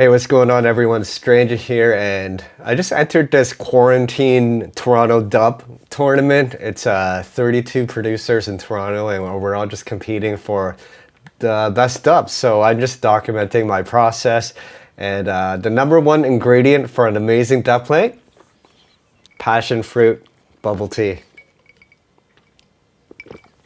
Hey, what's going on, everyone? Stranger here, and I just entered this quarantine Toronto dub tournament. It's 32 producers in Toronto, and we're all just competing for the best dubs. So I'm just documenting my process, and the number one ingredient for an amazing dub plate: passion fruit bubble tea.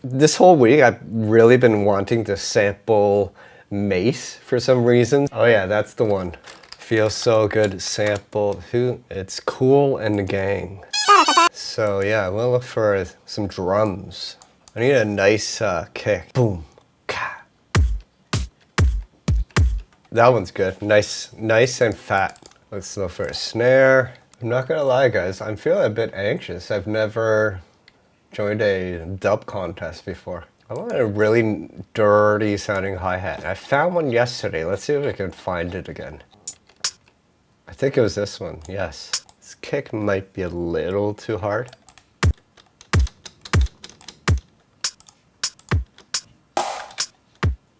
This whole week, I've really been wanting to sample Mace for some reason. Oh yeah, that's the one. Feels so good. Sample who? It's Kool and the Gang. So yeah, I'm gonna look for some drums. I need a nice kick. Boom. Ka. That one's good. Nice and fat. Let's look for a snare. I'm not gonna lie, guys. I'm feeling a bit anxious. I've never joined a dub contest before. I want a really dirty sounding hi-hat. I found one yesterday. Let's see if I can find it again. I think it was this one, yes. This kick might be a little too hard.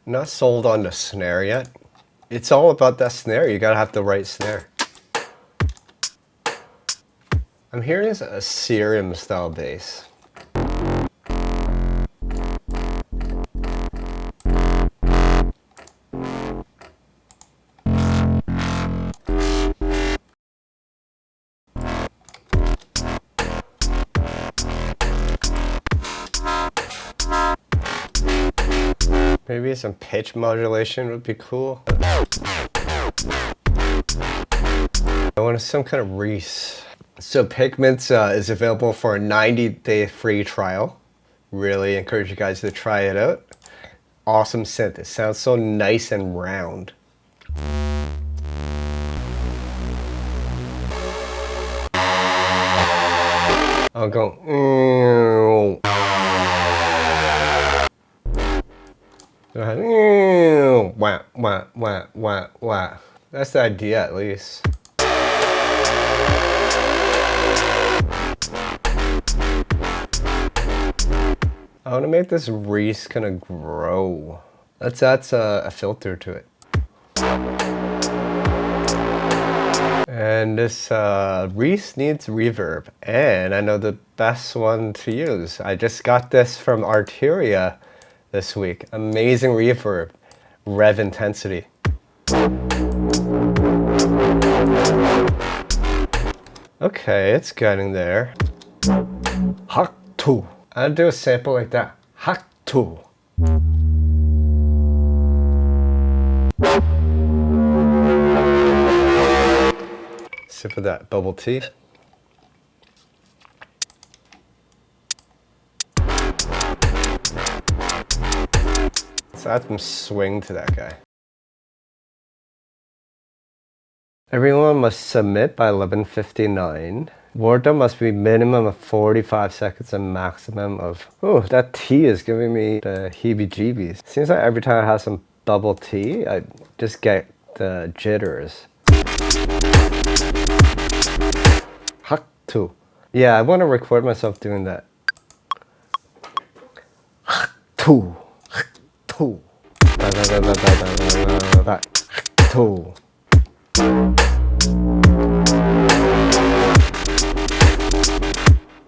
Not sold on the snare yet. It's all about that snare. You gotta have the right snare. I'm hearing a Serum style bass. Maybe some pitch modulation would be cool. I want some kind of Reese. So Pigments is available for a 90-day free trial. Really encourage you guys to try it out. Awesome synth. It sounds so nice and round. I'll go. Wah, wah, wah, wah, wah. That's the idea, at least. I want to make this Reese kind of grow. Let's add a filter to it. And this Reese needs reverb, and I know the best one to use. I just got this from Arteria this week. Amazing reverb, rev intensity. Okay, it's getting there. Hak-tu. I'll do a sample like that. Hak-tu. Sip of that bubble tea. Let's add some swing to that guy. Everyone must submit by 11:59. Boredom must be minimum of 45 seconds and maximum of... Oh, that tea is giving me the heebie-jeebies. Seems like every time I have some bubble tea, I just get the jitters. Hak-tu. Yeah, I want to record myself doing that. Hak-tu. Hak-tu.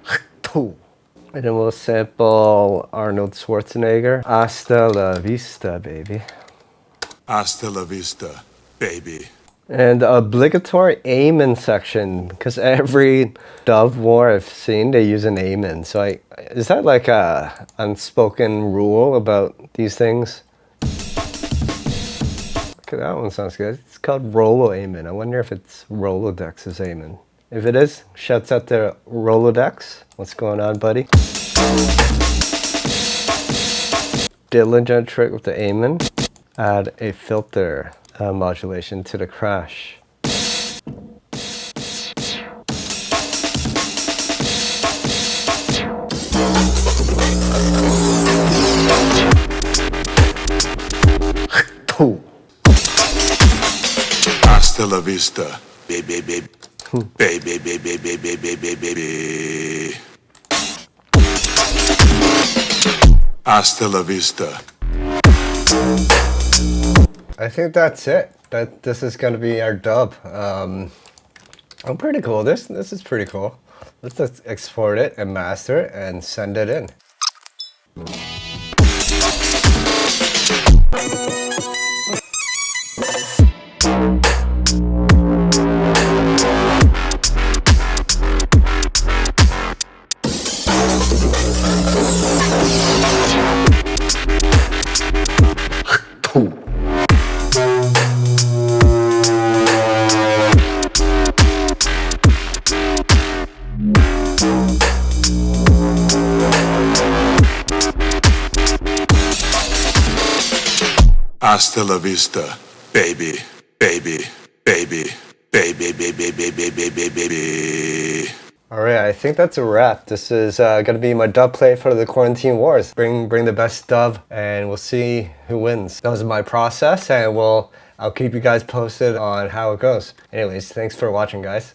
Hak-tu. And then we'll sample Arnold Schwarzenegger. Hasta la vista, baby. Hasta la vista, baby. And the obligatory amen section, because every dub war I've seen, they use an amen. So is that like a unspoken rule about these things? Okay, that one sounds good. It's called Rolo Amen. I wonder if it's Rolodex's Amen. If it is, shouts out to Rolodex. What's going on, buddy? Diligent trick with the Amen. Add a filter modulation to the crash. Hasta la vista, baby, baby. Baby, baby, baby, baby, baby, baby. Hasta la vista. I think that's it. This is gonna be our dub. I'm pretty cool. This is pretty cool. Let's export it and master it and send it in. Hasta la vista, baby, baby, baby, baby, baby, baby, baby, baby, baby. All right, I think that's a wrap. This is gonna be my dub play for the Quarantine Wars. Bring the best dub, and we'll see who wins. That was my process, and I'll keep you guys posted on how it goes. Anyways, thanks for watching, guys.